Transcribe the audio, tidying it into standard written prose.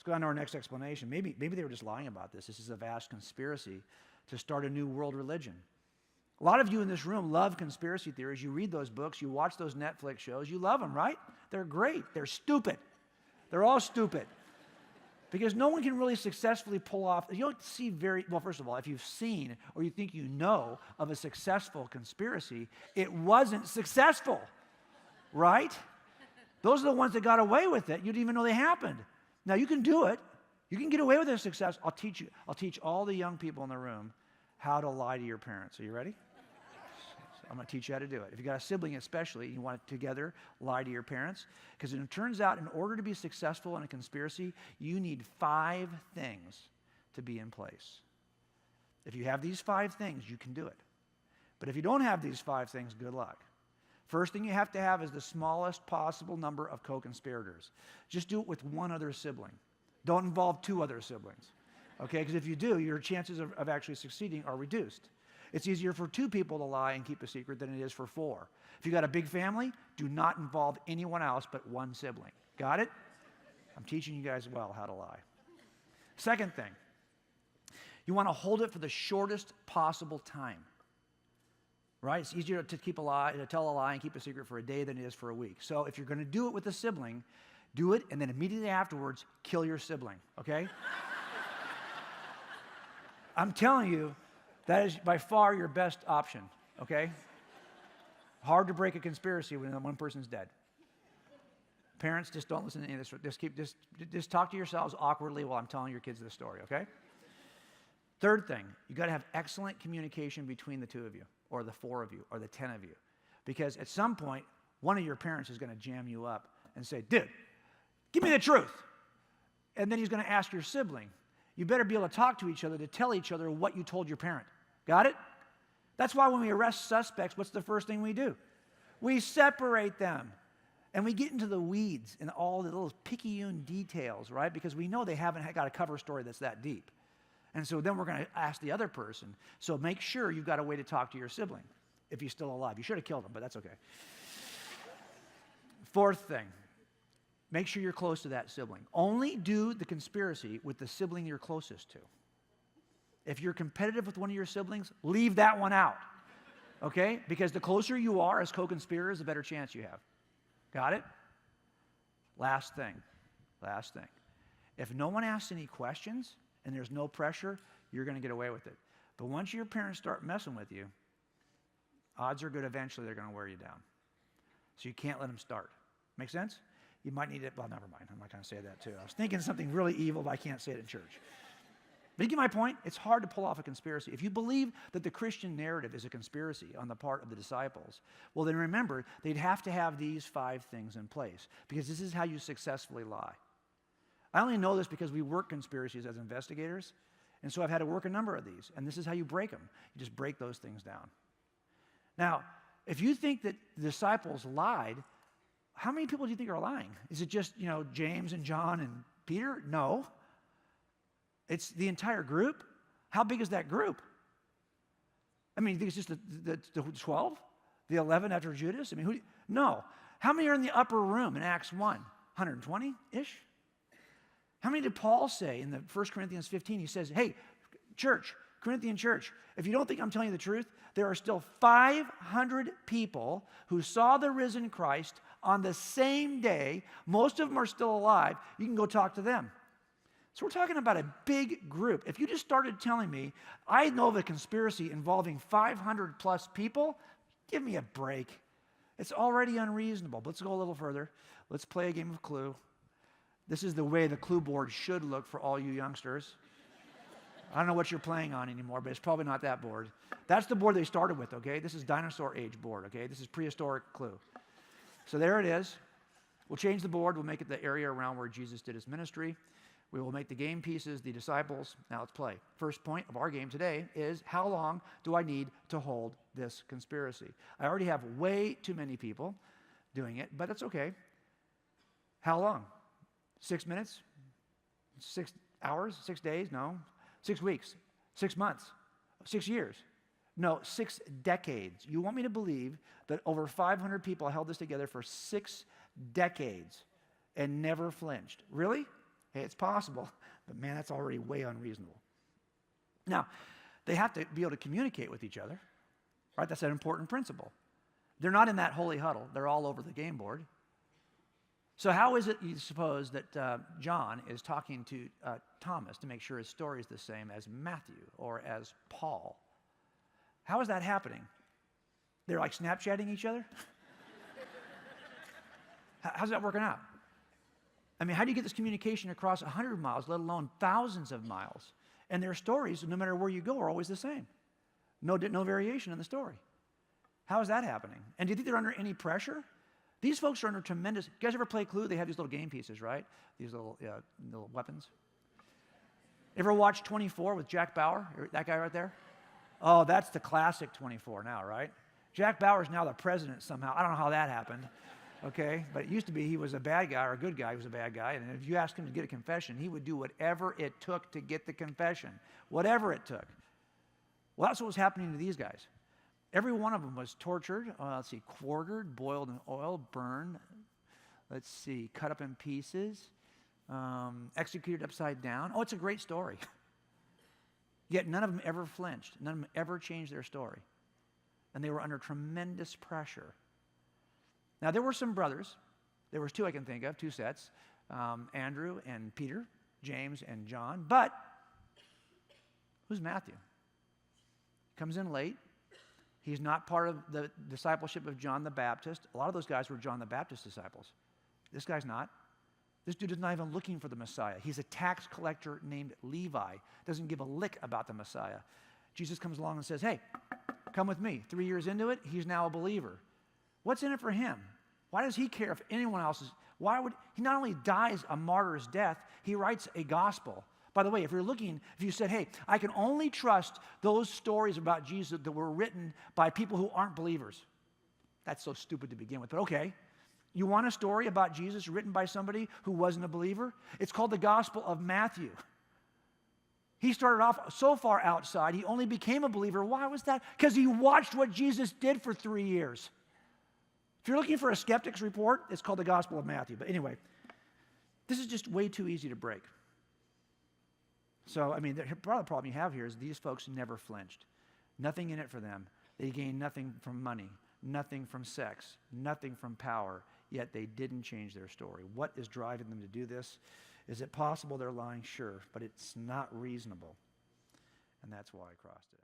Let's go on to our next explanation. Maybe they were just lying about this. This is a vast conspiracy to start a new world religion. A lot of you in this room love conspiracy theories. You read those books. You watch those Netflix shows. You love them, right? They're great. They're stupid. They're all stupid. Because no one can really successfully pull off. You don't see well, first of all, if you've seen or you think you know of a successful conspiracy, it wasn't successful, right? Those are the ones that got away with it. You didn't even know they happened. Now, you can do it. You can get away with their success. I'll teach you. I'll teach all the young people in the room how to lie to your parents. Are you ready? I'm going to teach you how to do it. If you got a sibling especially, you want to together lie to your parents. Because it turns out in order to be successful in a conspiracy, you need 5 things to be in place. If you have these 5 things, you can do it. But if you don't have these 5 things, good luck. First thing you have to have is the smallest possible number of co-conspirators. Just do it with one other sibling. Don't involve 2 other siblings. Okay, because if you do, your chances of actually succeeding are reduced. It's easier for 2 people to lie and keep a secret than it is for 4. If you got a big family, do not involve anyone else but one sibling. Got it? I'm teaching you guys well how to lie. Second thing, you want to hold it for the shortest possible time. Right? It's easier to tell a lie and keep a secret for a day than it is for a week. So if you're going to do it with a sibling, do it and then immediately afterwards, kill your sibling. Okay? I'm telling you, that is by far your best option, okay? Hard to break a conspiracy when one person's dead. Parents, just don't listen to any of this. Just talk to yourselves awkwardly while I'm telling your kids this story, okay? Third thing, you got to have excellent communication between the 2 of you, or the 4 of you, or the 10 of you. Because at some point, one of your parents is going to jam you up and say, dude, give me the truth. And then he's going to ask your sibling. You better be able to talk to each other to tell each other what you told your parent. Got it? That's why when we arrest suspects, what's the first thing we do? We separate them. And we get into the weeds and all the little picayune details, right? Because we know they haven't got a cover story that's that deep. And so then we're going to ask the other person. So make sure you've got a way to talk to your sibling if he's still alive. You should have killed him, but that's okay. Fourth thing. Make sure you're close to that sibling. Only do the conspiracy with the sibling you're closest to. If you're competitive with one of your siblings, leave that one out, okay? Because the closer you are as co-conspirators, the better chance you have. Got it? Last thing. If no one asks any questions and there's no pressure, you're going to get away with it. But once your parents start messing with you, odds are good eventually they're going to wear you down. So you can't let them start. Make sense? You might need it. Well, never mind. I'm not going to say that too. I was thinking something really evil, but I can't say it in church. But you get my point? It's hard to pull off a conspiracy. If you believe that the Christian narrative is a conspiracy on the part of the disciples, well, then remember, they'd have to have these 5 things in place because this is how you successfully lie. I only know this because we work conspiracies as investigators, and so I've had to work a number of these, and this is how you break them. You just break those things down. Now, if you think that the disciples lied, how many people do you think are lying? Is it just, James and John and Peter? No. It's the entire group. How big is that group? I mean, you think it's just the 12? The 11 after Judas? I mean, no. How many are in the upper room in Acts 1? 120-ish? How many did Paul say in the 1 Corinthians 15? He says, hey, church, Corinthian church, if you don't think I'm telling you the truth, there are still 500 people who saw the risen Christ on the same day. Most of them are still alive. You can go talk to them. So we're talking about a big group. If you just started telling me, I know of a conspiracy involving 500 plus people, give me a break. It's already unreasonable. But let's go a little further. Let's play a game of Clue. This is the way the Clue board should look for all you youngsters. I don't know what you're playing on anymore, but it's probably not that board. That's the board they started with, okay? This is dinosaur age board, okay? This is prehistoric Clue. So there it is. We'll change the board. We'll make it the area around where Jesus did his ministry. We will make the game pieces the disciples. Now let's play. First point of our game today is how long do I need to hold this conspiracy? I already have way too many people doing it, but that's okay. How long? 6 minutes? 6 hours? 6 days? No. 6 weeks? 6 months? 6 years? No, 6 decades. You want me to believe that over 500 people held this together for 6 decades and never flinched? Really? Hey, it's possible, but man, that's already way unreasonable. Now, they have to be able to communicate with each other, right? That's an important principle. They're not in that holy huddle. They're all over the game board. So how is it, you suppose, that John is talking to Thomas to make sure his story is the same as Matthew or as Paul? How is that happening? They're like Snapchatting each other? How's that working out? I mean, how do you get this communication across 100 miles, let alone thousands of miles? And their stories, no matter where you go, are always the same. No variation in the story. How is that happening? And do you think they're under any pressure? These folks are under tremendous... You guys ever play Clue? They have these little game pieces, right? These little weapons. Ever watch 24 with Jack Bauer? That guy right there? Oh, that's the classic 24 now, right? Jack Bauer's now the president somehow. I don't know how that happened, okay? But it used to be he was a bad guy or a good guy. He was a bad guy. And if you asked him to get a confession, he would do whatever it took to get the confession. Whatever it took. Well, that's what was happening to these guys. Every one of them was tortured, quartered, boiled in oil, burned, cut up in pieces, executed upside down. Oh, it's a great story. Yet none of them ever flinched. None of them ever changed their story. And they were under tremendous pressure. Now, there were some brothers. There was two I can think of, two sets, Andrew and Peter, James and John. But who's Matthew? Comes in late. He's not part of the discipleship of John the Baptist. A lot of those guys were John the Baptist disciples. This guy's not. This dude is not even looking for the Messiah. He's a tax collector named Levi. Doesn't give a lick about the Messiah. Jesus comes along and says, hey, come with me. 3 years into it, he's now a believer. What's in it for him? Why does he care if anyone else is? Why would he not only dies a martyr's death, he writes a gospel. By the way, if you said, hey, I can only trust those stories about Jesus that were written by people who aren't believers. That's so stupid to begin with, but okay. You want a story about Jesus written by somebody who wasn't a believer? It's called the Gospel of Matthew. He started off so far outside, he only became a believer. Why was that? Because he watched what Jesus did for 3 years. If you're looking for a skeptic's report, it's called the Gospel of Matthew. But anyway, this is just way too easy to break. So, I mean, part of the problem you have here is these folks never flinched. Nothing in it for them. They gained nothing from money, nothing from sex, nothing from power, yet they didn't change their story. What is driving them to do this? Is it possible they're lying? Sure, but it's not reasonable. And that's why I crossed it.